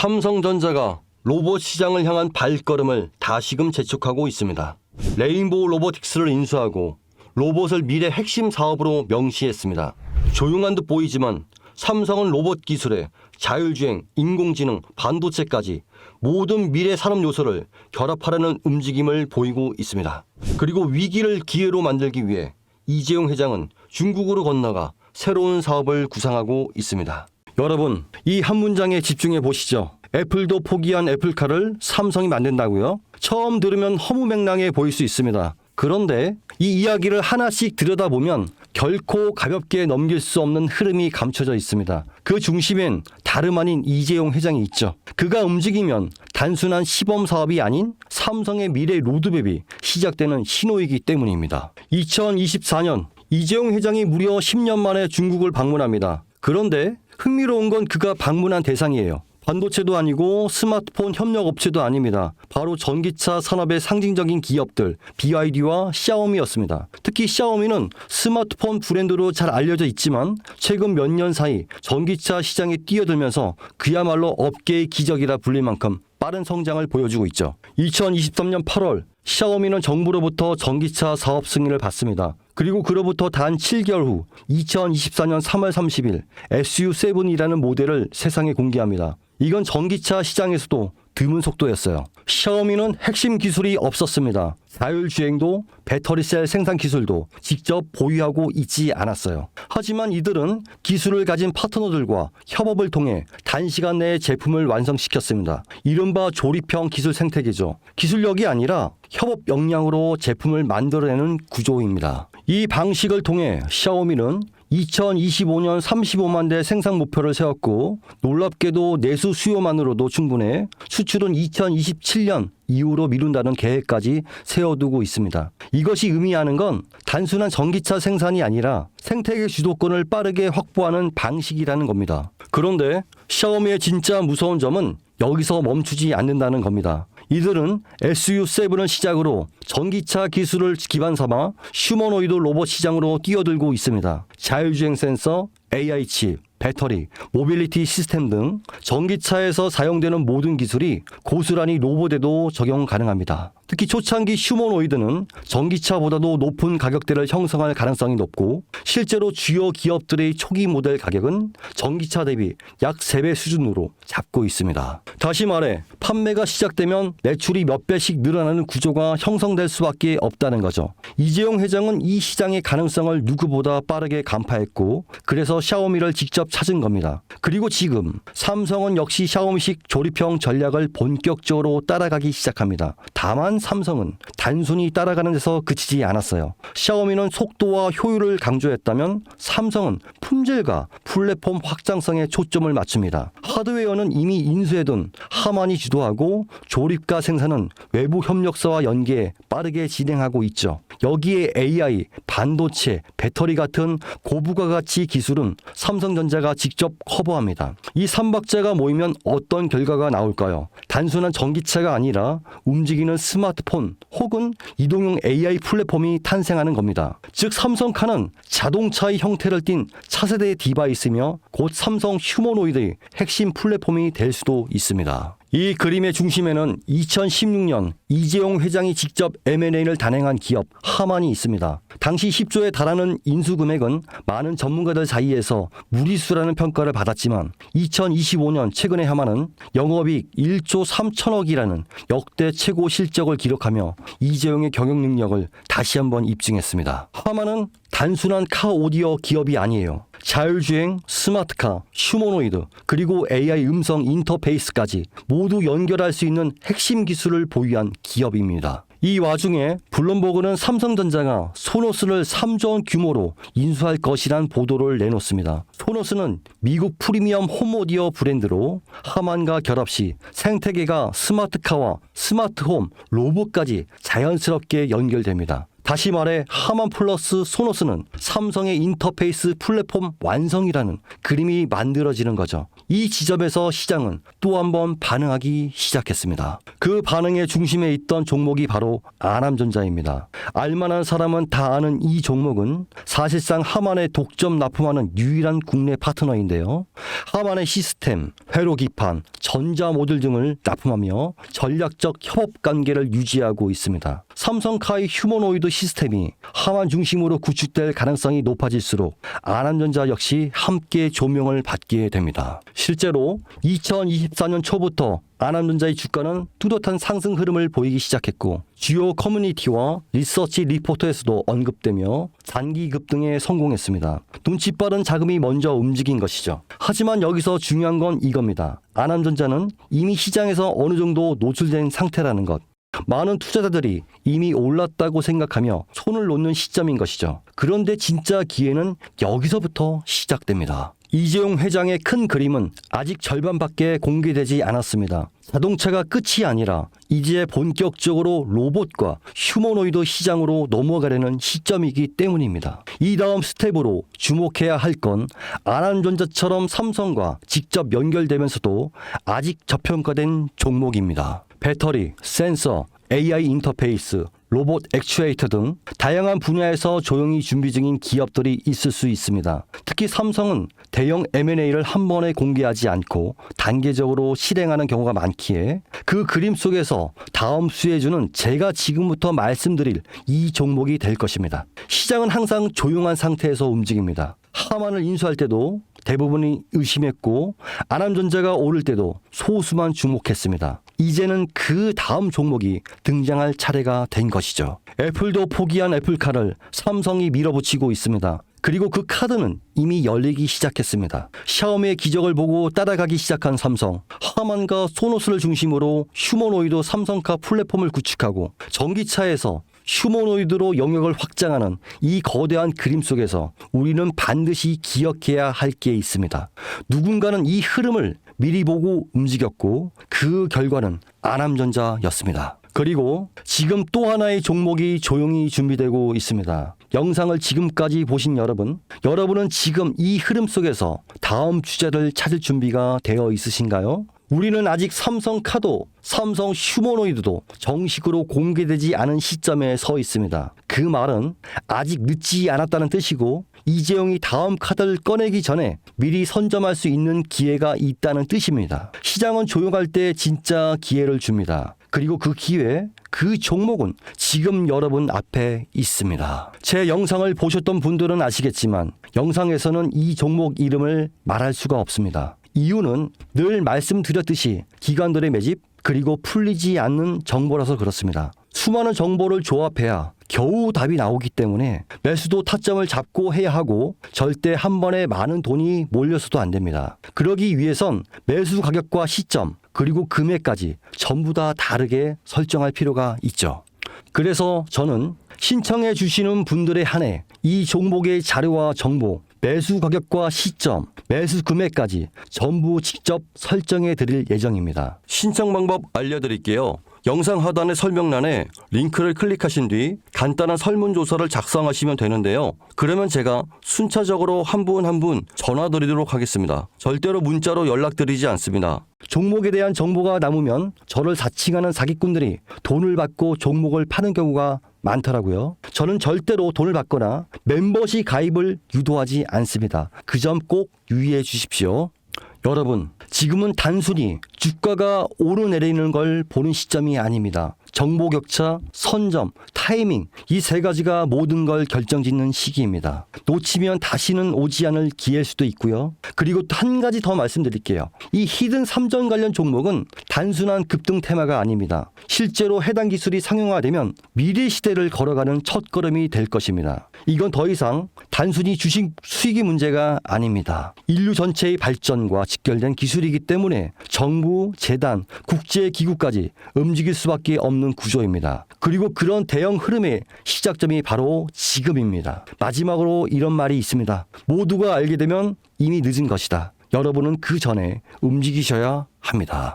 삼성전자가 로봇 시장을 향한 발걸음을 다시금 재촉하고 있습니다. 레인보우 로보틱스를 인수하고 로봇을 미래 핵심 사업으로 명시했습니다. 조용한 듯 보이지만 삼성은 로봇 기술에 자율주행, 인공지능, 반도체까지 모든 미래 산업 요소를 결합하려는 움직임을 보이고 있습니다. 그리고 위기를 기회로 만들기 위해 이재용 회장은 중국으로 건너가 새로운 사업을 구상하고 있습니다. 여러분, 이 한 문장에 집중해 보시죠. 애플도 포기한 애플카를 삼성이 만든다고요? 처음 들으면 허무맹랑해 보일 수 있습니다. 그런데 이 이야기를 하나씩 들여다보면 결코 가볍게 넘길 수 없는 흐름이 감춰져 있습니다. 그 중심엔 다름 아닌 이재용 회장이 있죠. 그가 움직이면 단순한 시범 사업이 아닌 삼성의 미래 로드맵이 시작되는 신호이기 때문입니다. 2024년 이재용 회장이 무려 10년 만에 중국을 방문합니다. 그런데 흥미로운 건 그가 방문한 대상이에요. 반도체도 아니고 스마트폰 협력업체도 아닙니다. 바로 전기차 산업의 상징적인 기업들 BYD와 샤오미였습니다. 특히 샤오미는 스마트폰 브랜드로 잘 알려져 있지만 최근 몇 년 사이 전기차 시장에 뛰어들면서 그야말로 업계의 기적이라 불릴 만큼 빠른 성장을 보여주고 있죠. 2023년 8월 샤오미는 정부로부터 전기차 사업 승인을 받습니다. 그리고 그로부터 단 7개월 후 2024년 3월 30일 SU7이라는 모델을 세상에 공개합니다. 이건 전기차 시장에서도 드문 속도였어요. 샤오미는 핵심 기술이 없었습니다. 자율주행도 배터리셀 생산 기술도 직접 보유하고 있지 않았어요. 하지만 이들은 기술을 가진 파트너들과 협업을 통해 단시간 내에 제품을 완성시켰습니다. 이른바 조립형 기술 생태계죠. 기술력이 아니라 협업 역량으로 제품을 만들어내는 구조입니다. 이 방식을 통해 샤오미는 2025년 35만 대 생산 목표를 세웠고 놀랍게도 내수 수요만으로도 충분해 수출은 2027년 이후로 미룬다는 계획까지 세워두고 있습니다. 이것이 의미하는 건 단순한 전기차 생산이 아니라 생태계 주도권을 빠르게 확보하는 방식이라는 겁니다. 그런데 샤오미의 진짜 무서운 점은 여기서 멈추지 않는다는 겁니다. 이들은 SU7을 시작으로 전기차 기술을 기반 삼아 휴머노이드 로봇 시장으로 뛰어들고 있습니다. 자율주행 센서, AI 칩, 배터리, 모빌리티 시스템 등 전기차에서 사용되는 모든 기술이 고스란히 로봇에도 적용 가능합니다. 특히 초창기 휴머노이드는 전기차보다도 높은 가격대를 형성할 가능성이 높고 실제로 주요 기업들의 초기 모델 가격은 전기차 대비 약 3배 수준으로 잡고 있습니다. 다시 말해 판매가 시작되면 매출이 몇 배씩 늘어나는 구조가 형성될 수밖에 없다는 거죠. 이재용 회장은 이 시장의 가능성을 누구보다 빠르게 간파했고 그래서 샤오미를 직접 찾은 겁니다. 그리고 지금 삼성은 역시 샤오미식 조립형 전략을 본격적으로 따라가기 시작합니다. 다만 삼성은 단순히 따라가는 데서 그치지 않았어요. 샤오미는 속도와 효율을 강조했다면 삼성은 품질과 플랫폼 확장성에 초점을 맞춥니다. 하드웨어는 이미 인수해둔 하만이 주도하고 조립과 생산은 외부 협력사와 연계해 빠르게 진행하고 있죠. 여기에 AI, 반도체, 배터리 같은 고부가가치 기술은 삼성전자가 직접 커버합니다. 이 삼박자가 모이면 어떤 결과가 나올까요? 단순한 전기차가 아니라 움직이는 스마트폰 혹은 이동용 AI 플랫폼이 탄생하는 겁니다. 즉 삼성카는 자동차의 형태를 띤 차세대 디바이스며 곧 삼성 휴머노이드의 핵심 플랫폼이 될 수도 있습니다. 이 그림의 중심에는 2016년 이재용 회장이 직접 M&A를 단행한 기업 하만이 있습니다. 당시 10조에 달하는 인수 금액은 많은 전문가들 사이에서 무리수라는 평가를 받았지만 2025년 최근에 하만은 영업이익 1조 3천억이라는 역대 최고 실적을 기록하며 이재용의 경영 능력을 다시 한번 입증했습니다. 하만은 단순한 카 오디오 기업이 아니에요. 자율주행, 스마트카, 휴머노이드, 그리고 AI 음성 인터페이스까지 모두 연결할 수 있는 핵심 기술을 보유한 기업입니다. 이 와중에 블룸버그는 삼성전자가 소노스를 3조 원 규모로 인수할 것이란 보도를 내놓습니다. 소노스는 미국 프리미엄 홈오디오 브랜드로 하만과 결합 시 생태계가 스마트카와 스마트홈, 로봇까지 자연스럽게 연결됩니다. 다시 말해 하만 플러스 소노스는 삼성의 인터페이스 플랫폼 완성이라는 그림이 만들어지는 거죠. 이 지점에서 시장은 또 한 번 반응하기 시작했습니다. 그 반응의 중심에 있던 종목이 바로 아남전자입니다. 알만한 사람은 다 아는 이 종목은 사실상 하만에 독점 납품하는 유일한 국내 파트너인데요. 하만의 시스템, 회로 기판, 전자 모듈 등을 납품하며 전략적 협업 관계를 유지하고 있습니다. 삼성카이 휴머노이드 시스템이 하만 중심으로 구축될 가능성이 높아질수록 아남전자 역시 함께 조명을 받게 됩니다. 실제로 2024년 초부터 아남전자의 주가는 뚜렷한 상승 흐름을 보이기 시작했고 주요 커뮤니티와 리서치 리포터에서도 언급되며 단기 급등에 성공했습니다. 눈치 빠른 자금이 먼저 움직인 것이죠. 하지만 여기서 중요한 건 이겁니다. 아남전자는 이미 시장에서 어느 정도 노출된 상태라는 것. 많은 투자자들이 이미 올랐다고 생각하며 손을 놓는 시점인 것이죠. 그런데 진짜 기회는 여기서부터 시작됩니다. 이재용 회장의 큰 그림은 아직 절반밖에 공개되지 않았습니다. 자동차가 끝이 아니라 이제 본격적으로 로봇과 휴머노이드 시장으로 넘어가려는 시점이기 때문입니다. 이 다음 스텝으로 주목해야 할 건 아남전자처럼 삼성과 직접 연결되면서도 아직 저평가된 종목입니다. 배터리, 센서, AI 인터페이스, 로봇 액추에이터 등 다양한 분야에서 조용히 준비 중인 기업들이 있을 수 있습니다. 특히 삼성은 대형 M&A를 한 번에 공개하지 않고 단계적으로 실행하는 경우가 많기에 그 그림 속에서 다음 수혜주는 제가 지금부터 말씀드릴 이 종목이 될 것입니다. 시장은 항상 조용한 상태에서 움직입니다. 하만을 인수할 때도 대부분이 의심했고 아남전자가 오를 때도 소수만 주목했습니다. 이제는 그 다음 종목이 등장할 차례가 된 것이죠. 애플도 포기한 애플카를 삼성이 밀어붙이고 있습니다. 그리고 그 카드는 이미 열리기 시작했습니다. 샤오미의 기적을 보고 따라가기 시작한 삼성, 하만과 소노스를 중심으로 휴머노이드 삼성카 플랫폼을 구축하고 전기차에서 휴머노이드로 영역을 확장하는 이 거대한 그림 속에서 우리는 반드시 기억해야 할 게 있습니다. 누군가는 이 흐름을 미리 보고 움직였고 그 결과는 아남전자였습니다. 그리고 지금 또 하나의 종목이 조용히 준비되고 있습니다. 영상을 지금까지 보신 여러분은 지금 이 흐름 속에서 다음 주자를 찾을 준비가 되어 있으신가요? 우리는 아직 삼성카도, 삼성 휴머노이드도 정식으로 공개되지 않은 시점에 서 있습니다. 그 말은 아직 늦지 않았다는 뜻이고 이재용이 다음 카드를 꺼내기 전에 미리 선점할 수 있는 기회가 있다는 뜻입니다. 시장은 조용할 때 진짜 기회를 줍니다. 그리고 그 기회, 그 종목은 지금 여러분 앞에 있습니다. 제 영상을 보셨던 분들은 아시겠지만 영상에서는 이 종목 이름을 말할 수가 없습니다. 이유는 늘 말씀드렸듯이 기관들의 매집 그리고 풀리지 않는 정보라서 그렇습니다. 수많은 정보를 조합해야 겨우 답이 나오기 때문에 매수도 타점을 잡고 해야 하고 절대 한 번에 많은 돈이 몰려서도 안 됩니다. 그러기 위해선 매수 가격과 시점 그리고 금액까지 전부 다 다르게 설정할 필요가 있죠. 그래서 저는 신청해 주시는 분들에 한해 이 종목의 자료와 정보, 매수 가격과 시점, 매수 금액까지 전부 직접 설정해 드릴 예정입니다. 신청 방법 알려드릴게요. 영상 하단의 설명란에 링크를 클릭하신 뒤 간단한 설문조사를 작성하시면 되는데요. 그러면 제가 순차적으로 한 분 한 분 전화 드리도록 하겠습니다. 절대로 문자로 연락드리지 않습니다. 종목에 대한 정보가 남으면 저를 사칭하는 사기꾼들이 돈을 받고 종목을 파는 경우가 많더라고요. 저는 절대로 돈을 받거나 멤버십 가입을 유도하지 않습니다. 그 점 꼭 유의해 주십시오. 여러분, 지금은 단순히 주가가 오르내리는 걸 보는 시점이 아닙니다. 정보 격차, 선점, 타이밍 이 세 가지가 모든 걸 결정짓는 시기입니다. 놓치면 다시는 오지 않을 기회일 수도 있고요. 그리고 또 한 가지 더 말씀드릴게요. 이 히든 3전 관련 종목은 단순한 급등 테마가 아닙니다. 실제로 해당 기술이 상용화되면 미래 시대를 걸어가는 첫걸음이 될 것입니다. 이건 더 이상 단순히 주식 수익의 문제가 아닙니다. 인류 전체의 발전과 직결된 기술이기 때문에 정부, 재단, 국제기구까지 움직일 수밖에 없는 구조입니다. 그리고 그런 대형 흐름의 시작점이 바로 지금입니다. 마지막으로 이런 말이 있습니다. 모두가 알게 되면 이미 늦은 것이다. 여러분은 그 전에 움직이셔야 합니다.